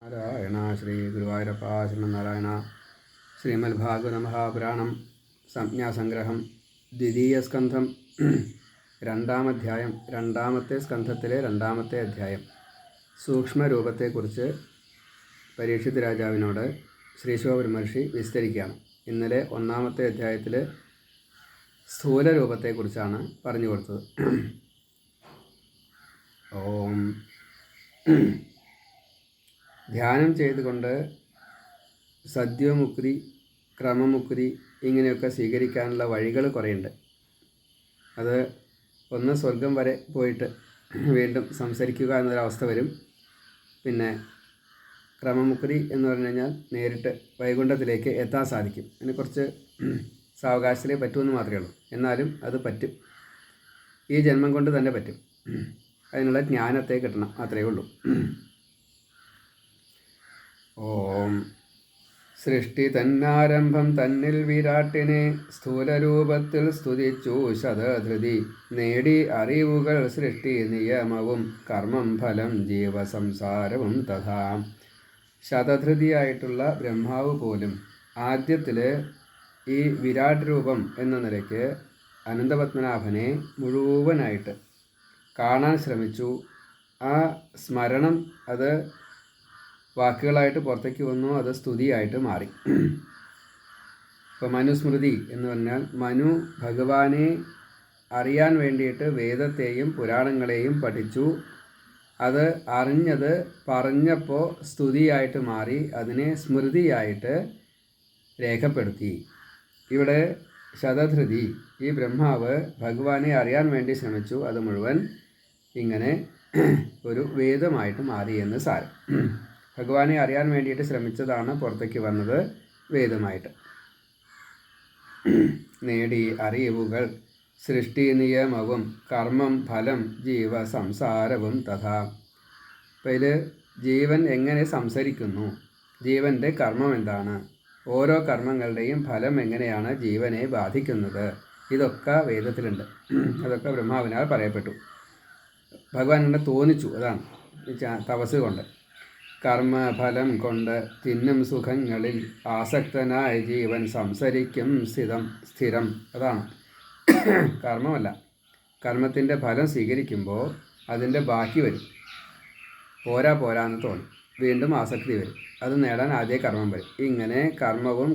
നാരായണ ശ്രീ ഗുരുവായൂരപ്പ ശ്രീമന്നാരായണ. ശ്രീമദ് ഭാഗവത മഹാപുരാണം സംജ്ഞാസംഗ്രഹം ദ്വിതീയ സ്കന്ധം രണ്ടാമധ്യായം. രണ്ടാമത്തെ സ്കന്ധത്തിലെ രണ്ടാമത്തെ അധ്യായം സൂക്ഷ്മരൂപത്തെക്കുറിച്ച് പരീക്ഷിത് രാജാവിനോട് ശ്രീശോകബ്രഹ്മർഷി വിസ്തരിക്കുകയാണ്. ഇന്നലെ ഒന്നാമത്തെ അധ്യായത്തിൽ സ്ഥൂലരൂപത്തെക്കുറിച്ചാണ് പറഞ്ഞു കൊടുത്തത്. ഓം ധ്യാനം ചെയ്തുകൊണ്ട് സദ്യോമുക്തി, ക്രമമുക്തി ഇങ്ങനെയൊക്കെ സ്വീകരിക്കാനുള്ള വഴികൾ കുറേയുണ്ട്. അത് ഒന്ന് സ്വർഗം വരെ പോയിട്ട് വീണ്ടും സംസരിക്കുക എന്നൊരവസ്ഥ വരും. പിന്നെ ക്രമമുക്തി എന്ന് പറഞ്ഞു കഴിഞ്ഞാൽ നേരിട്ട് വൈകുണ്ഠത്തിലേക്ക് എത്താൻ സാധിക്കും. അതിന് കുറച്ച് സാവകാശത്തിലേ പറ്റുമെന്ന് മാത്രമേ ഉള്ളൂ. എന്നാലും അത് പറ്റും. ഈ ജന്മം കൊണ്ട് തന്നെ പറ്റും. അതിനുള്ള ജ്ഞാനത്തെ കിട്ടണം, അത്രയേ ഉള്ളൂ. ഓം സൃഷ്ടി തന്നാരംഭം തന്നിൽ വിരാട്ടിനെ സ്ഥൂലരൂപത്തിൽ സ്തുതിച്ചു ശതധൃതി നേടി അറിവുകൾ സൃഷ്ടി നിയമവും കർമ്മം ഫലം ജീവസംസാരവും തഥാ. ശതധൃതിയായിട്ടുള്ള ബ്രഹ്മാവ് പോലും ആദ്യത്തിൽ ഈ വിരാട് രൂപം എന്ന നിലയ്ക്ക് അനന്തപത്മനാഭനെ മുഴുവനായിട്ട് കാണാൻ ശ്രമിച്ചു. ആ സ്മരണം അത് വാക്കുകളായിട്ട് പുറത്തേക്ക് വന്നു, അത് സ്തുതിയായിട്ട് മാറി. ഇപ്പോൾ മനുസ്മൃതി എന്ന് പറഞ്ഞാൽ മനു ഭഗവാനെ അറിയാൻ വേണ്ടിയിട്ട് വേദത്തെയും പുരാണങ്ങളെയും പഠിച്ചു. അത് അറിഞ്ഞത് പറഞ്ഞപ്പോൾ സ്തുതിയായിട്ട് മാറി, അതിനെ സ്മൃതിയായിട്ട് രേഖപ്പെടുത്തി. ഇവിടെ ശതധൃതി, ഈ ബ്രഹ്മാവ് ഭഗവാനെ അറിയാൻ വേണ്ടി ശ്രമിച്ചു. അത് മുഴുവൻ ഇങ്ങനെ ഒരു വേദമായിട്ട് മാറി എന്ന് സാരം. ഭഗവാനെ അറിയാൻ വേണ്ടിയിട്ട് ശ്രമിച്ചതാണ് പുറത്തേക്ക് വന്നത് വേദമായിട്ട്. നേടി അറിവുകൾ സൃഷ്ടി നിയമവും കർമ്മം ഫലം ജീവ സംസാരവും തഥാ. അപ്പോൾ ഇതിൽ ജീവൻ എങ്ങനെ സംസരിക്കുന്നു, ജീവൻ്റെ കർമ്മം എന്താണ്, ഓരോ കർമ്മങ്ങളുടെയും ഫലം എങ്ങനെയാണ് ജീവനെ ബാധിക്കുന്നത്, ഇതൊക്കെ വേദത്തിലുണ്ട്. അതൊക്കെ ബ്രഹ്മാവിനാൽ പറയപ്പെട്ടു. ഭഗവാൻ എന്നെ തോന്നിച്ചു, അതാണ് തപസ് കൊണ്ട്. കർമ്മഫലം കൊണ്ട് തിന്നും സുഖങ്ങളിൽ ആസക്തനായ ജീവൻ സംസരിക്കും സ്ഥിരം. അതാണ് കർമ്മമല്ല, കർമ്മത്തിൻ്റെ ഫലം സ്വീകരിക്കുമ്പോൾ അതിൻ്റെ ബാക്കി വരും. പോരാന്ന് തോന്നും, വീണ്ടും ആസക്തി വരും. അത് നേടാൻ ആദ്യ കർമ്മം വരും. ഇങ്ങനെ കർമ്മവും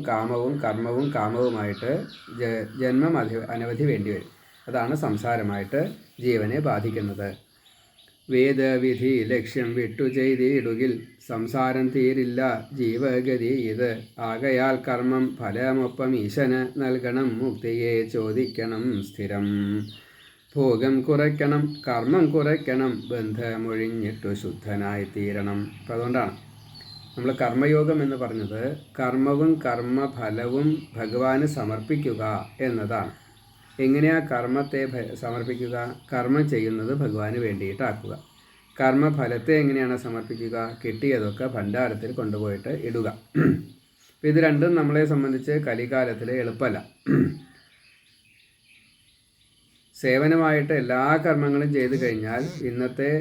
കാമവുമായിട്ട് ജന്മം അനവധി വേണ്ടി വരും. അതാണ് സംസാരമായിട്ട് ജീവനെ ബാധിക്കുന്നത്. വേദവിധി ലക്ഷ്യം വിട്ടു ചെയ്തിടുകിൽ സംസാരം തീരില്ല ജീവഗതി ഇത്. ആകയാൽ കർമ്മം ഫലമൊപ്പം ഈശന് നൽകണം, മുക്തിയെ ചോദിക്കണം സ്ഥിരം. ഭോഗം കുറയ്ക്കണം, കർമ്മം കുറയ്ക്കണം, ബന്ധമൊഴിഞ്ഞിട്ടു ശുദ്ധനായി തീരണം. അപ്പം അതുകൊണ്ടാണ് നമ്മൾ കർമ്മയോഗം എന്ന് പറഞ്ഞത് കർമ്മവും കർമ്മഫലവും ഭഗവാന് സമർപ്പിക്കുക എന്നതാണ്. എങ്ങനെയാണ് കർമ്മത്തെ സമർപ്പിക്കുക? കർമ്മം ചെയ്യുന്നത് ഭഗവാന് വേണ്ടിയിട്ടാക്കുക. കർമ്മഫലത്തെ എങ്ങനെയാണ് സമർപ്പിക്കുക? കിട്ടിയതൊക്കെ ഭണ്ഡാരത്തിൽ കൊണ്ടുപോയിട്ട് ഇടുക. അപ്പം ഇത് രണ്ടും നമ്മളെ സംബന്ധിച്ച് കലികാലത്തിൽ എളുപ്പമല്ല. സേവനമായിട്ട് എല്ലാ കർമ്മങ്ങളും ചെയ്തു കഴിഞ്ഞാൽ ഇന്നത്തെ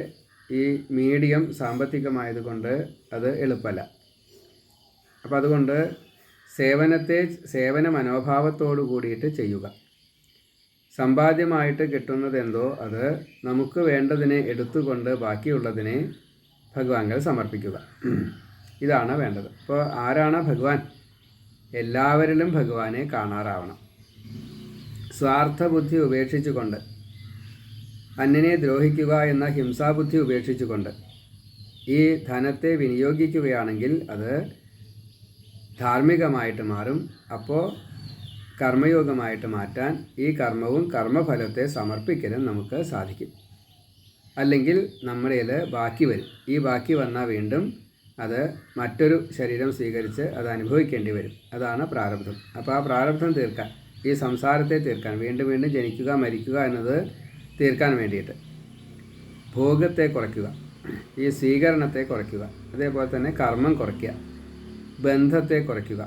ഈ മീഡിയം സാമ്പത്തികമായതുകൊണ്ട് അത് എളുപ്പമല്ല. അപ്പം അതുകൊണ്ട് സേവന മനോഭാവത്തോടു കൂടിയിട്ട് ചെയ്യുക. സമ്പാദ്യമായിട്ട് കിട്ടുന്നതെന്തോ അത് നമുക്ക് വേണ്ടതിനെ എടുത്തുകൊണ്ട് ബാക്കിയുള്ളതിനെ ഭഗവാൻകൾ സമർപ്പിക്കുക. ഇതാണ് വേണ്ടത്. അപ്പോൾ ആരാണ് ഭഗവാൻ? എല്ലാവരിലും ഭഗവാനെ കാണാറാവണം. സ്വാർത്ഥബുദ്ധി ഉപേക്ഷിച്ചുകൊണ്ട്, അന്യനെ ദ്രോഹിക്കുക എന്ന ഹിംസാബുദ്ധി ഉപേക്ഷിച്ചുകൊണ്ട് ഈ ധനത്തെ വിനിയോഗിക്കുകയാണെങ്കിൽ അത് ധാർമ്മികമായിട്ട് മാറും. അപ്പോൾ കർമ്മയോഗമായിട്ട് മാറ്റാൻ ഈ കർമ്മവും കർമ്മഫലത്തെ സമർപ്പിക്കലും നമുക്ക് സാധിക്കും. അല്ലെങ്കിൽ നമ്മുടെ ബാക്കി വരും. ഈ ബാക്കി വന്നാൽ വീണ്ടും അത് മറ്റൊരു ശരീരം സ്വീകരിച്ച് അത് അനുഭവിക്കേണ്ടി വരും. അതാണ് പ്രാരബ്ധം. അപ്പോൾ ആ പ്രാരബ്ധം തീർക്കാൻ, ഈ സംസാരത്തെ തീർക്കാൻ, വീണ്ടും വീണ്ടും ജനിക്കുക മരിക്കുക എന്നത് തീർക്കാൻ വേണ്ടിയിട്ട് ഭോഗത്തെ കുറയ്ക്കുക, ഈ സ്വീകരണത്തെ കുറയ്ക്കുക. അതേപോലെ തന്നെ കർമ്മം കുറയ്ക്കുക, ബന്ധത്തെ കുറയ്ക്കുക.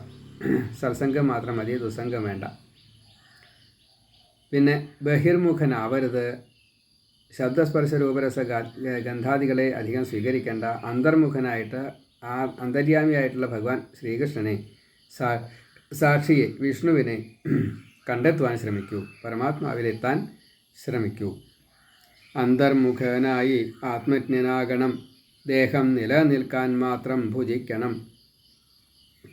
സത്സംഗം മാത്രം മതി, ദുസ്സംഗം വേണ്ട. പിന്നെ ബഹിർമുഖനാവരുത്, ശബ്ദസ്പർശ രൂപരസ ഗന്ധാദികളെ അധികം സ്വീകരിക്കേണ്ട. അന്തർമുഖനായിട്ട് ആ അന്തര്യാമിയായിട്ടുള്ള ഭഗവാൻ ശ്രീകൃഷ്ണനെ സാക്ഷിയെ വിഷ്ണുവിനെ കണ്ടെത്തുവാൻ ശ്രമിക്കൂ, പരമാത്മാവിലെത്താൻ ശ്രമിക്കൂ. അന്തർമുഖനായി ആത്മജ്ഞനാകണം, ദേഹം നിലനിൽക്കാൻ മാത്രം ഭുജിക്കണം.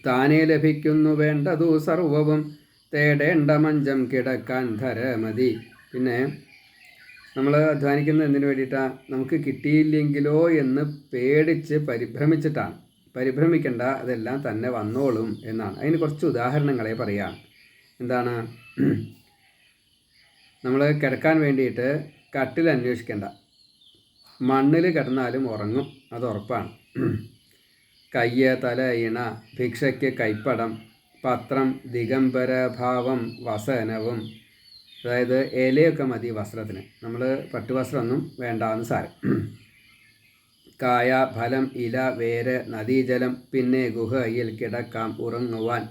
താനേ ലഭിക്കുന്നു വേണ്ടതു സർവവും, തേടേണ്ട മഞ്ചം കിടക്കാൻ ധരമതി. പിന്നെ നമ്മൾ അധ്വാനിക്കുന്നത് എന്തിനു വേണ്ടിയിട്ടാണ്? നമുക്ക് കിട്ടിയില്ലെങ്കിലോ എന്ന് പേടിച്ച് പരിഭ്രമിച്ചിട്ടാണ്. പരിഭ്രമിക്കേണ്ട, അതെല്ലാം തന്നെ വന്നോളും എന്നാണ്. അതിന് കുറച്ച് ഉദാഹരണങ്ങളെ പറയാം. എന്താണ്? നമ്മൾ കിടക്കാൻ വേണ്ടിയിട്ട് കട്ടിൽ അന്വേഷിക്കേണ്ട, മണ്ണിൽ കിടന്നാലും ഉറങ്ങും, അത് ഉറപ്പാണ്. കയ്യ്, തല, ഇണ, ഭിക്ഷയ്ക്ക് കൈപ്പടം, പത്രം, ദിഗംബരഭാവം, വസനവും. അതായത് ഇലയൊക്കെ മതി വസ്ത്രത്തിന്, നമ്മൾ പട്ടുവസ്ത്രമൊന്നും വേണ്ടാന്ന് സാരം. കായ, ഫലം, ഇല, വേര്, നദീജലം, പിന്നെ ഗുഹയിൽ കിടക്കാം ഉറങ്ങുവാൻ.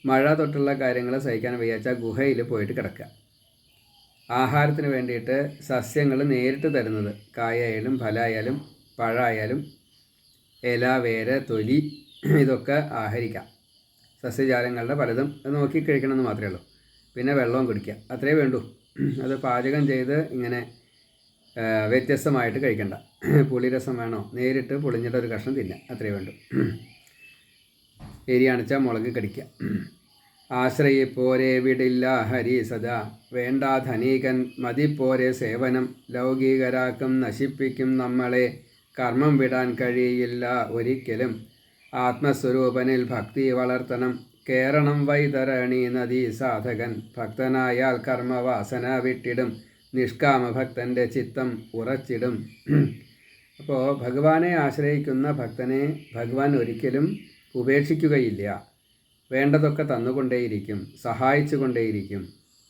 മഴ തൊട്ടുള്ള കാര്യങ്ങൾ സഹിക്കാൻ വയ്യാച്ചാൽ ഗുഹയിൽ പോയിട്ട് കിടക്കുക. ആഹാരത്തിന് വേണ്ടിയിട്ട് സസ്യങ്ങൾ നേരിട്ട് തരുന്നത്, കായായാലും ഫലമായാലും പഴമായാലും ഇല, വേര്, തൊലി, ഇതൊക്കെ ആഹരിക്കാം. സസ്യജാലങ്ങളുടെ പലതും നോക്കി കഴിക്കണമെന്ന് മാത്രമേ ഉള്ളൂ. പിന്നെ വെള്ളവും കുടിക്കുക, അത്രയേ വേണ്ടൂ. അത് പാചകം ചെയ്ത് ഇങ്ങനെ വ്യത്യസ്തമായിട്ട് കഴിക്കണ്ട. പുളിരസം വേണോ, നേരിട്ട് പുളിഞ്ഞിട്ട് ഒരു കഷ്ണം തിന്നുക, അത്രയേ വേണ്ടൂ. എരിയാണിച്ചാൽ മുളക് കടിക്കുക. ആശ്രയിപ്പോരെ വിടില്ല ഹരി സദാ, വേണ്ട ധനീകൻ മതിപ്പോരെ സേവനം. ലൗകികരാക്കും നശിപ്പിക്കും നമ്മളെ, കർമ്മം വിടാൻ കഴിയില്ല ഒരിക്കലും. ആത്മസ്വരൂപനിൽ ഭക്തി വളർത്തണം, കേറണം വൈതരണി നദീ സാധകൻ. ഭക്തനായാൽ കർമ്മവാസന വിട്ടിടും, നിഷ്കാമ ഭക്തൻ്റെ ചിത്തം ഉറച്ചിടും. അപ്പോൾ ഭഗവാനെ ആശ്രയിക്കുന്ന ഭക്തനെ ഭഗവാൻ ഒരിക്കലും ഉപേക്ഷിക്കുകയില്ല. വേണ്ടതൊക്കെ തന്നുകൊണ്ടേയിരിക്കും, സഹായിച്ചു കൊണ്ടേയിരിക്കും.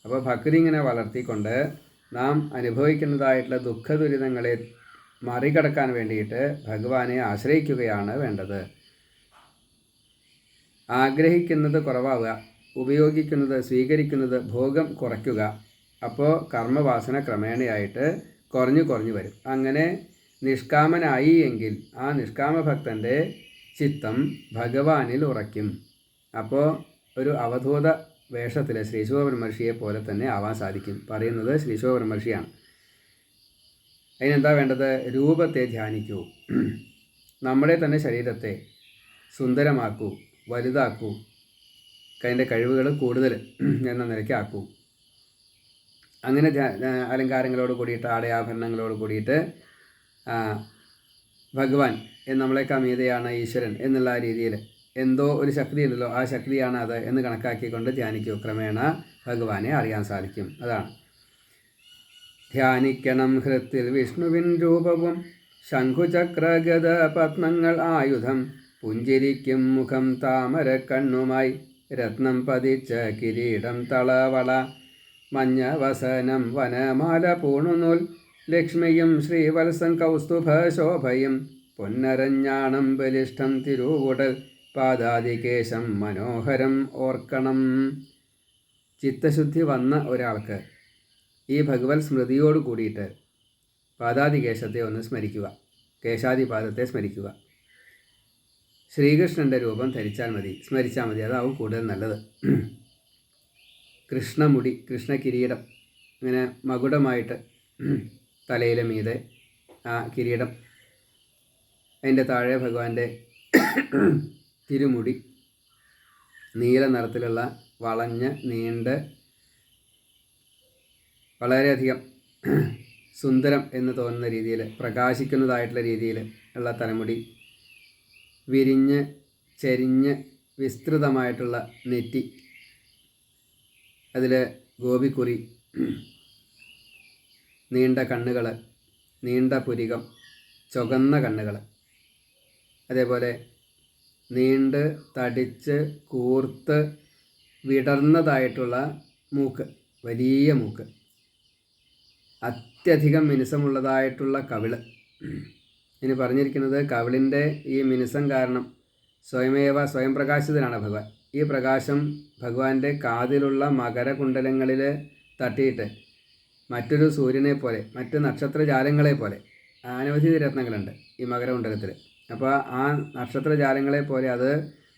അപ്പോൾ ഭക്തി ഇങ്ങനെ വളർത്തിക്കൊണ്ട് നാം അനുഭവിക്കുന്നതായിട്ടുള്ള ദുഃഖദുരിതങ്ങളെ മറികടക്കാൻ വേണ്ടിയിട്ട് ഭഗവാനെ ആശ്രയിക്കുകയാണ് വേണ്ടത്. ആഗ്രഹിക്കുന്നത് കുറവാവുക, ഉപയോഗിക്കുന്നത് സ്വീകരിക്കുന്നത് ഭോഗം കുറയ്ക്കുക. അപ്പോൾ കർമ്മവാസന ക്രമേണയായിട്ട് കുറഞ്ഞു കുറഞ്ഞു വരും. അങ്ങനെ നിഷ്കാമനായി എങ്കിൽ ആ നിഷ്കാമ ഭക്തൻ്റെ ചിത്തം ഭഗവാനിൽ ഉറയ്ക്കും. അപ്പോൾ ഒരു അവധൂത വേഷത്തിൽ ശ്രീശുഖബ്രഹ്മർഷിയെ പോലെ തന്നെ ആവാൻ സാധിക്കും. പറയുന്നത് ശ്രീശുഖബ്രഹ്മർഷിയാണ്. അതിനെന്താ വേണ്ടത്? രൂപത്തെ ധ്യാനിക്കൂ, നമ്മുടെ തന്നെ ശരീരത്തെ സുന്ദരമാക്കൂ, വലുതാക്കൂ, അതിൻ്റെ കഴിവുകൾ കൂടുതൽ എന്ന നിലയ്ക്ക് ആക്കൂ. അങ്ങനെ അലങ്കാരങ്ങളോട് കൂടിയിട്ട്, ആടയാഭരണങ്ങളോട് കൂടിയിട്ട് ഭഗവാൻ നമ്മളെക്കാൾ മീതെയാണ് ഈശ്വരൻ എന്നുള്ള രീതിയിൽ എന്തോ ഒരു ശക്തി ഉണ്ടല്ലോ, ആ ശക്തിയാണ് അത് എന്ന് കണക്കാക്കിക്കൊണ്ട് ധ്യാനിക്കൂ. ക്രമേണ ഭഗവാനെ അറിയാൻ സാധിക്കും. അതാണ് ധ്യാനിക്കണം ഹൃത്തിൽ വിഷ്ണുവിൻ രൂപവും, ശംഖുചക്രഗദ പത്മങ്ങൾ ആയുധം. പുഞ്ചിരിക്കും മുഖം താമര കണ്ണുമായി, രത്നം പതിച്ച കിരീടം തളവള. മഞ്ഞ വസനം വനമാല പൂണുനൂൽ, ലക്ഷ്മിയും ശ്രീവത്സം കൗസ്തുഭ ശോഭയും. പൊന്നരഞ്ഞാണം ബലിഷ്ഠം തിരുവുടൽ, പാദാദികേശം മനോഹരം ഓർക്കണം. ചിത്തശുദ്ധി വന്ന ഒരാൾക്ക് ഈ ഭഗവത് സ്മൃതിയോട് കൂടിയിട്ട് പാദാദികേശത്തെ ഒന്ന് സ്മരിക്കുക, കേശാദിപാദത്തെ സ്മരിക്കുക. ശ്രീകൃഷ്ണൻ്റെ രൂപം ധരിച്ചാൽ മതി, സ്മരിച്ചാൽ മതി, അതാവും കൂടുതൽ നല്ലത്. കൃഷ്ണമുടി, കൃഷ്ണകിരീടം ഇങ്ങനെ മകുടമായിട്ട് തലയിലെ മീതെ ആ കിരീടം, അതിൻ്റെ താഴെ ഭഗവാന്റെ തിരുമുടി, നീല നിറത്തിലുള്ള വളഞ്ഞ് നീണ്ട് വളരെയധികം സുന്ദരം എന്ന് തോന്നുന്ന രീതിയിൽ പ്രകാശിക്കുന്നതായിട്ടുള്ള രീതിയിൽ ഉള്ള തലമുടി, വിരിഞ്ഞ് ചെരിഞ്ഞ് വിസ്തൃതമായിട്ടുള്ള നെറ്റി, അതിൽ ഗോപിക്കുറി, നീണ്ട കണ്ണുകൾ, നീണ്ട പുരികം, ചുവന്ന കണ്ണുകൾ, അതേപോലെ നീണ്ട് തടിച്ച് കൂർത്ത് വിടർന്നതായിട്ടുള്ള മൂക്ക്, വലിയ മൂക്ക്, അത്യധികം മിനുസമുള്ളതായിട്ടുള്ള കവിള്. ഇനി പറഞ്ഞിരിക്കുന്നത് കവിളിൻ്റെ ഈ മിനുസം കാരണം സ്വയം പ്രകാശിതനാണ് ഭഗവാൻ. ഈ പ്രകാശം ഭഗവാന്റെ കാതിലുള്ള മകരകുണ്ടലങ്ങളിൽ തട്ടിയിട്ട് മറ്റൊരു സൂര്യനെ പോലെ, മറ്റ് നക്ഷത്രജാലങ്ങളെ പോലെ അനവധി രത്നങ്ങളുണ്ട് ഈ മകരകുണ്ടലത്തിൽ. അപ്പോൾ ആ നക്ഷത്രജാലങ്ങളെ പോലെ അത്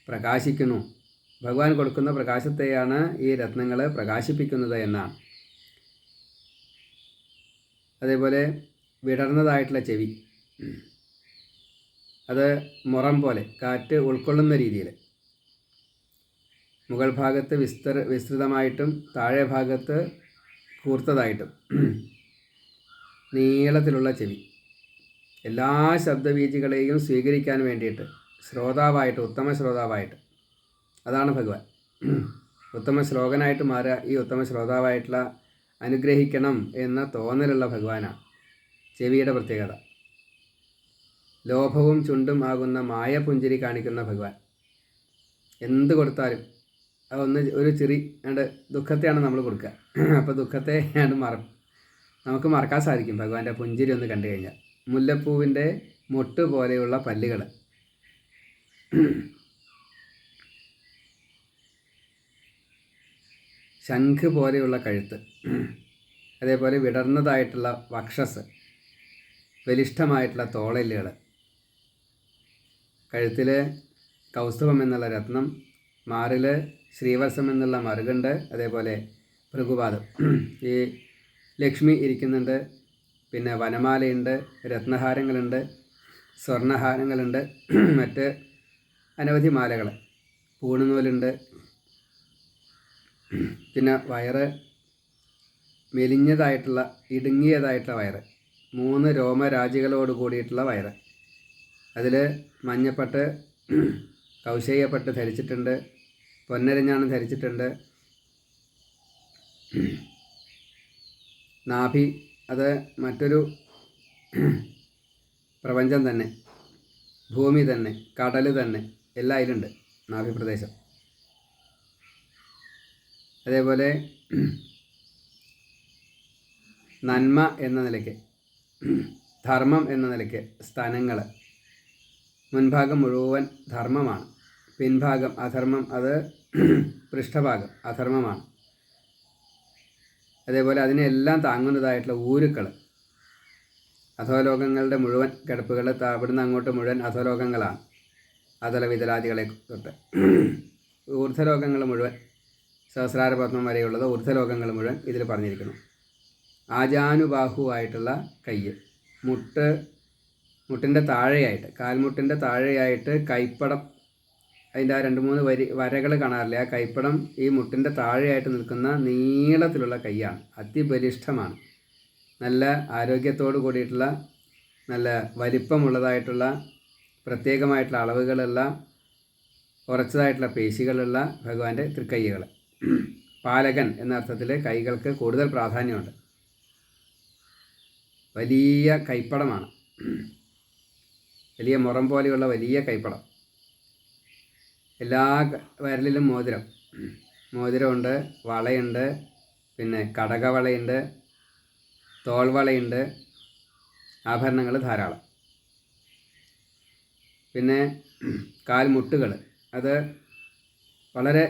പ്രകാശിക്കുന്നു. ഭഗവാൻ കൊടുക്കുന്ന പ്രകാശത്തെയാണ് ഈ രത്നങ്ങൾ പ്രകാശിപ്പിക്കുന്നത് എന്നാണ്. അതേപോലെ വിടർന്നതായിട്ടുള്ള ചെവി, അത് മുറം പോലെ കാറ്റ് ഉൾക്കൊള്ളുന്ന രീതിയിൽ മുകൾ ഭാഗത്ത് വിസ്തൃതമായിട്ടും താഴെ ഭാഗത്ത് കൂർത്തതായിട്ടും നീളത്തിലുള്ള ചെവി, എല്ലാ ശബ്ദവീചികളെയും സ്വീകരിക്കാൻ വേണ്ടിയിട്ട് ശ്രോതാവായിട്ട്, ഉത്തമ ശ്രോതാവായിട്ട്, അതാണ് ഭഗവാൻ. ഉത്തമ ശ്ലോകനായിട്ട് മാറുക ഈ ഉത്തമ ശ്രോതാവായിട്ടുള്ള അനുഗ്രഹിക്കണം എന്ന തോന്നലുള്ള ഭഗവാനാണ്. ചെവിയുടെ പ്രത്യേകത. ലോഭവും ചുണ്ടും ആകുന്ന മായപുഞ്ചിരി കാണിക്കുന്ന ഭഗവാൻ. എന്ത് കൊടുത്താലും ഒരു ചിരി കണ്ട് ദുഃഖത്തെയാണ് നമ്മൾ കൊടുക്കുക. അപ്പോൾ ദുഃഖത്തെ നമുക്ക് മറക്കാൻ സാധിക്കും ഭഗവാന്റെ പുഞ്ചിരി ഒന്ന് കണ്ടു കഴിഞ്ഞാൽ. മുല്ലപ്പൂവിൻ്റെ മൊട്ട് പോലെയുള്ള പല്ലുകൾ, ശംഖ് പോലെയുള്ള കഴുത്ത്, അതേപോലെ വിടർന്നതായിട്ടുള്ള വക്ഷസ്, ബലിഷ്ഠമായിട്ടുള്ള തോളെല്ലുകൾ, കഴുത്തിൽ കൗസ്തുഭം എന്നുള്ള രത്നം, മാറിൽ ശ്രീവത്സം എന്നുള്ള മറുകുണ്ട്, അതേപോലെ ഭൃഗുപാദം, ഈ ലക്ഷ്മി ഇരിക്കുന്നുണ്ട്, പിന്നെ വനമാലയുണ്ട്, രത്നഹാരങ്ങളുണ്ട്, സ്വർണ്ണഹാരങ്ങളുണ്ട്, മറ്റ് അനവധി മാലകൾ, പൂണുനൂലുണ്ട്, പിന്നെ വയറ് മെലിഞ്ഞതായിട്ടുള്ള ഇടുങ്ങിയതായിട്ടുള്ള വയറ്, 3 രോമരാജികളോട് കൂടിയിട്ടുള്ള വയറ്, അതിൽ മഞ്ഞപ്പട്ട് കൗശേയപ്പട്ട് ധരിച്ചിട്ടുണ്ട്, പൊന്നരഞ്ഞാണം ധരിച്ചിട്ടുണ്ട്. നാഭി അത് മറ്റൊരു പ്രപഞ്ചം തന്നെ, ഭൂമി തന്നെ, കടൽ തന്നെ, എല്ലാം അതിലുണ്ട് നാഭി പ്രദേശം. അതേപോലെ നന്മ എന്ന നിലയ്ക്ക്, ധർമ്മം എന്ന നിലയ്ക്ക് സ്തനങ്ങൾ, മുൻഭാഗം മുഴുവൻ ധർമ്മമാണ്, പിൻഭാഗം അധർമ്മം, അത് പൃഷ്ഠഭാഗം അധർമ്മമാണ്. അതേപോലെ അതിനെല്ലാം താങ്ങുന്നതായിട്ടുള്ള ഊരുക്കൾ, അധോലോകങ്ങളുടെ മുഴുവൻ കിടപ്പുകൾ, ഇവിടുന്ന് അങ്ങോട്ട് മുഴുവൻ അധോലോകങ്ങളാണ്. അതല വിതലാദികളെ തൊട്ട് ഊർധ്വലോകങ്ങൾ മുഴുവൻ, സഹസ്രാരപത്മം വരെയുള്ളത് ഊർധ്വലോകങ്ങൾ മുഴുവൻ ഇതിൽ പറഞ്ഞിരിക്കുന്നു. ആജാനുബാഹുവായിട്ടുള്ള കയ്യ്, മുട്ടിൻ്റെ താഴെയായിട്ട്, കാൽമുട്ടിൻ്റെ താഴെയായിട്ട് കൈപ്പടം, അതിൻ്റെ ആ 2-3 വരകൾ കാണാറില്ല. ആ കൈപ്പടം ഈ മുട്ടിൻ്റെ താഴെയായിട്ട് നിൽക്കുന്ന നീളത്തിലുള്ള കൈയാണ്. അതിബലിഷ്ഠമാണ്. നല്ല ആരോഗ്യത്തോടു കൂടിയിട്ടുള്ള, നല്ല വലിപ്പമുള്ളതായിട്ടുള്ള, പ്രത്യേകമായിട്ടുള്ള അളവുകളുള്ള, ഉറച്ചതായിട്ടുള്ള പേശികളുള്ള ഭഗവാന്റെ തൃക്കൈകൾ. പാലകൻ എന്ന അർത്ഥത്തിൽ കൈകൾക്ക് കൂടുതൽ പ്രാധാന്യമുണ്ട്. വലിയ കൈപ്പടമാണ്, വലിയ മുറം പോലെയുള്ള വലിയ കൈപ്പടം. എല്ലാ വിരലിലും മോതിരമുണ്ട്, വളയുണ്ട്, പിന്നെ കടകവളയുണ്ട്, തോൾവളയുണ്ട്, ആഭരണങ്ങൾ ധാരാളം. പിന്നെ കാൽമുട്ടുകൾ, അത് വളരെ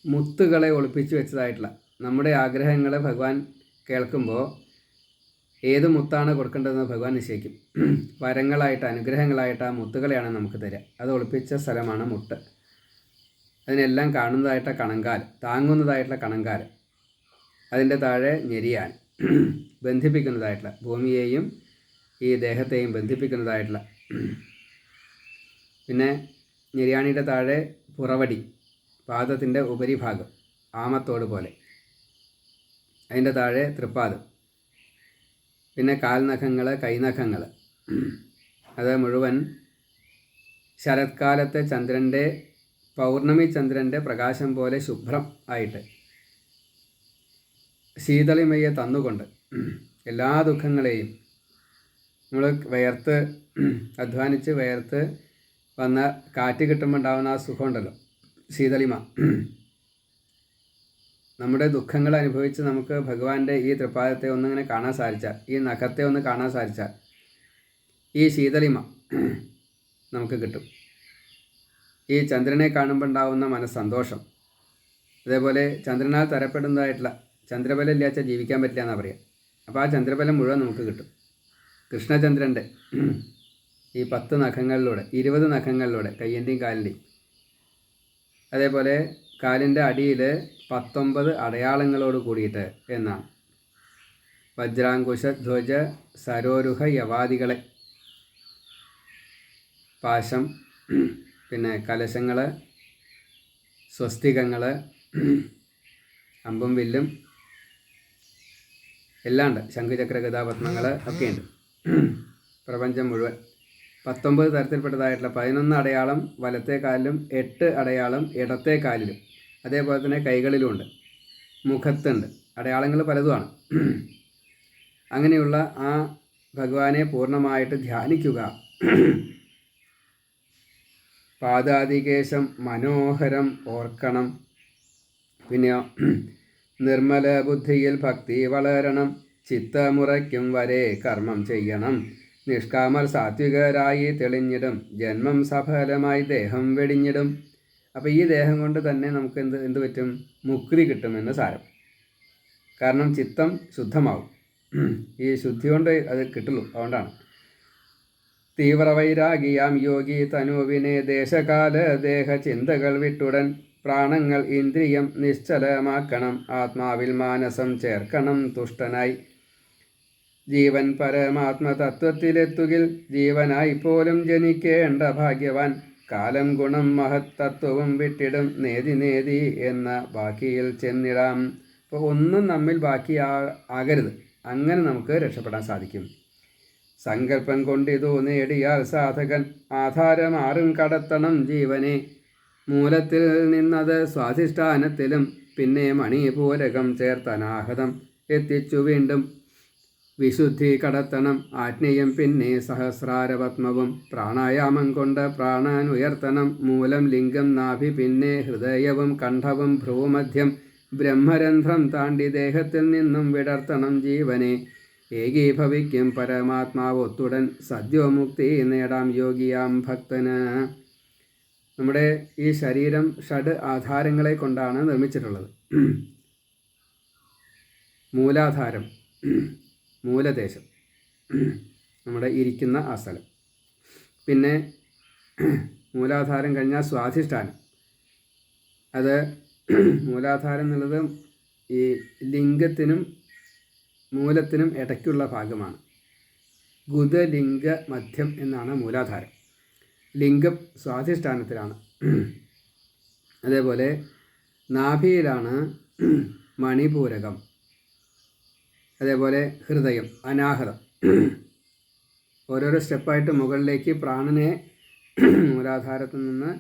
മുത്തുകളെ ഒളിപ്പിച്ച് വെച്ചതായിട്ടുള്ള, നമ്മുടെ ആഗ്രഹങ്ങൾ ഭഗവാൻ കേൾക്കുമ്പോൾ ഏത് മുത്താണ് കൊടുക്കേണ്ടതെന്ന് ഭഗവാൻ നിശ്ചയിക്കും. വരങ്ങളായിട്ട്, അനുഗ്രഹങ്ങളായിട്ട് ആ മുത്തുകളെയാണ് നമുക്ക് തരിക. അത് ഒളിപ്പിച്ച സ്ഥലമാണ് മുട്ട്. അതിനെല്ലാം കാണുന്നതായിട്ടുള്ള കണങ്കാൽ, താങ്ങുന്നതായിട്ടുള്ള കണങ്കാൽ, അതിൻ്റെ താഴെ ഞെരിയാൻ, ബന്ധിപ്പിക്കുന്നതായിട്ടുള്ള, ഭൂമിയെയും ഈ ദേഹത്തെയും ബന്ധിപ്പിക്കുന്നതായിട്ടുള്ള, പിന്നെ ഞെരിയാണിയുടെ താഴെ പുറവടി, പാദത്തിൻ്റെ ഉപരിഭാഗം ആമത്തോട് പോലെ, അതിൻ്റെ താഴെ തൃപ്പാദം, പിന്നെ കാൽനഖങ്ങൾ, കൈനഖങ്ങൾ, അത് മുഴുവൻ ശരത്കാലത്തെ ചന്ദ്രൻ്റെ, പൗർണമി ചന്ദ്രൻ്റെ പ്രകാശം പോലെ ശുഭ്രം ആയിട്ട് ശീതളിമയെ തന്നുകൊണ്ട് എല്ലാ ദുഃഖങ്ങളെയും, നമ്മൾ അധ്വാനിച്ച് വിയർത്ത് വന്ന കാറ്റ് കിട്ടുമ്പോൾ ഉണ്ടാകുന്ന ആ സുഖമുണ്ടല്ലോ, ശീതളിമ, നമ്മുടെ ദുഃഖങ്ങൾ അനുഭവിച്ച് നമുക്ക് ഭഗവാന്റെ ഈ തൃപ്പാദത്തെ ഒന്നിങ്ങനെ കാണാൻ സാധിച്ചാൽ, ഈ നഖത്തെ ഒന്ന് കാണാൻ സാധിച്ചാൽ, ഈ ശീതളിമ നമുക്ക് കിട്ടും. ഈ ചന്ദ്രനെ കാണുമ്പോൾ ഉണ്ടാകുന്ന മനസ്സന്തോഷം, അതേപോലെ ചന്ദ്രനാൽ തരപ്പെടുന്നതായിട്ടുള്ള, ചന്ദ്രബലം ഇല്ലാച്ചാൽ ജീവിക്കാൻ പറ്റില്ല എന്നാണ് പറയുക. അപ്പോൾ ആ ചന്ദ്രബലം മുഴുവൻ നമുക്ക് കിട്ടും. കൃഷ്ണചന്ദ്രൻ്റെ ഈ 10 നഖങ്ങളിലൂടെ 20 നഖങ്ങളിലൂടെ കയ്യൻ്റെയും കാലിൻ്റെയും. അതേപോലെ കാലിൻ്റെ അടിയിൽ 19 അടയാളങ്ങളോട് കൂടിയിട്ട് എന്നാണ്. വജ്രാങ്കുശ ധ്വജ സരോരുഹ യവാദികളെ, പാശം, പിന്നെ കലശങ്ങൾ, സ്വസ്തികങ്ങൾ, അമ്പും വില്ലും എല്ലാം ഉണ്ട്. ശംഖുചക്ര ഗദാപത്മങ്ങൾ ഒക്കെയുണ്ട്. പ്രപഞ്ചം മുഴുവൻ 19 തരത്തിൽപ്പെട്ടതായിട്ടുള്ള 11 അടയാളം വലത്തെ കാലിലും 8 അടയാളം ഇടത്തെ കാലിലും, അതേപോലെ തന്നെ കൈകളിലുമുണ്ട്, മുഖത്തുണ്ട്. അടയാളങ്ങൾ പലതുമാണ്. അങ്ങനെയുള്ള ആ ഭഗവാനെ പൂർണ്ണമായിട്ട് ധ്യാനിക്കുക. പാദാദികേശം മനോഹരം ഓർക്കണം. പിന്നെയോ നിർമ്മല ബുദ്ധിയിൽ ഭക്തി വളരണം. ചിത്തമുറയ്ക്കും വരെ കർമ്മം ചെയ്യണം. നിഷ്കാമർ സാത്വികരായി തെളിഞ്ഞിടും. ജന്മം സഫലമായി ദേഹം വെടിഞ്ഞിടും. അപ്പോൾ ഈ ദേഹം കൊണ്ട് തന്നെ നമുക്ക് എന്ത് പറ്റും? മുക്തി കിട്ടുമെന്ന് സാരം. കാരണം ചിത്തം ശുദ്ധമാവും. ഈ ശുദ്ധി കൊണ്ട് അത് കിട്ടുള്ളൂ. അതുകൊണ്ടാണ് തീവ്രവൈരാഗിയാം യോഗി തനുവിനെ ദേശകാല ദേഹ ചിന്തകൾ വിട്ടുടൻ പ്രാണങ്ങൾ ഇന്ദ്രിയം നിശ്ചലമാക്കണം. ആത്മാവിൽ മാനസം ചേർക്കണം തുഷ്ടനായി. ജീവൻ പരമാത്മതത്വത്തിലെത്തുകിൽ ജീവനായി പോലും ജനിക്കേണ്ട ഭാഗ്യവാൻ. കാലം ഗുണം മഹത്തത്വവും വിട്ടിടും. നേതി എന്ന ബാക്കിയിൽ ചെന്നിടാം. അപ്പോൾ ഒന്നും നമ്മിൽ ആകരുത്. അങ്ങനെ നമുക്ക് രക്ഷപ്പെടാൻ സാധിക്കും. സങ്കല്പം കൊണ്ടിതു നേടിയാൽ സാധകൻ ആധാരമാറും കടത്തണം ജീവനെ. മൂലത്തിൽ നിന്നത് സ്വാധിഷ്ഠാനത്തിലും പിന്നെ മണിപൂരകം ചേർത്തനാഹതം എത്തിച്ചു വീണ്ടും. വിശുദ്ധി കടത്തണം ആജ്ഞയും പിന്നെ സഹസ്രാരപത്മവും. പ്രാണായാമം കൊണ്ട് പ്രാണാൻ ഉയർത്തണം. മൂലം ലിംഗം നാഭി പിന്നെ ഹൃദയവും കണ്ഠവും ഭ്രൂമധ്യം. ബ്രഹ്മരന്ധ്രം താണ്ടി ദേഹത്തിൽ നിന്നും വിടർത്തണം ജീവനെ. ഏകീഭവിക്കും പരമാത്മാവൊത്തുടൻ സദ്യോമുക്തി നേടാം യോഗിയാം ഭക്തന്. നമ്മുടെ ഈ ശരീരം ഷഡ് ആധാരങ്ങളെ കൊണ്ടാണ് നിർമ്മിച്ചിട്ടുള്ളത്. മൂലാധാരം, മൂലദേശം, നമ്മുടെ ഇരിക്കുന്ന ആ സ്ഥലം. പിന്നെ മൂലാധാരം കഴിഞ്ഞാൽ സ്വാധിഷ്ഠാനം. അത് മൂലാധാരം എന്നുള്ളത് ഈ ലിംഗത്തിനും മൂലത്തിനും ഇടയ്ക്കുള്ള ഭാഗമാണ്. ഗുദലിംഗ മധ്യം എന്നാണ് മൂലാധാരം. ലിംഗം സ്വാധിഷ്ഠാനത്തിലാണ്. അതേപോലെ നാഭിയിലാണ് മണിപൂരകം. അതേപോലെ ഹൃദയം, അനാഹതം. ഓരോരോ സ്റ്റെപ്പായിട്ട് മുകളിലേക്ക് പ്രാണനെ മൂലാധാരത്തിൽ നിന്ന്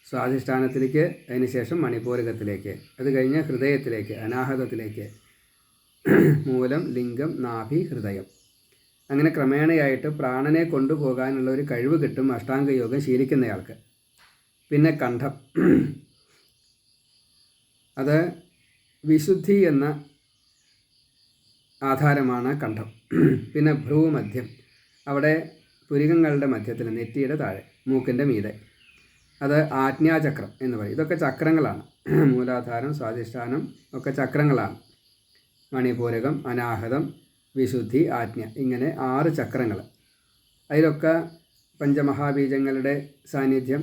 സ്വാധിഷ്ഠാനത്തിലേക്ക്, അതിനുശേഷം മണിപൂരകത്തിലേക്ക്, അത് കഴിഞ്ഞ് ഹൃദയത്തിലേക്ക്, അനാഹതത്തിലേക്ക്. മൂലം, ലിംഗം, നാഭി, ഹൃദയം. അങ്ങനെ ക്രമേണയായിട്ട് പ്രാണനെ കൊണ്ടുപോകാനുള്ള ഒരു കഴിവ് കിട്ടും അഷ്ടാംഗയോഗം ശീലിക്കുന്നയാൾക്ക്. പിന്നെ കണ്ഠം, അത് വിശുദ്ധി എന്ന ആധാരമാണ് കണ്ഠം. പിന്നെ ഭ്രൂമധ്യം, അവിടെ പുരികങ്ങളുടെ മധ്യത്തിൽ, നെറ്റിയുടെ താഴെ, മൂക്കിൻ്റെ മീതെ, അത് ആജ്ഞാചക്രം എന്ന് പറയും. ഇതൊക്കെ ചക്രങ്ങളാണ്. മൂലാധാരം, സ്വാധിഷ്ഠാനം ഒക്കെ ചക്രങ്ങളാണ്. മണിപൂരകം, അനാഹതം, വിശുദ്ധി, ആജ്ഞ, ഇങ്ങനെ 6 ചക്രങ്ങൾ. അതിലൊക്കെ പഞ്ചമഹാബീജങ്ങളുടെ സാന്നിധ്യം,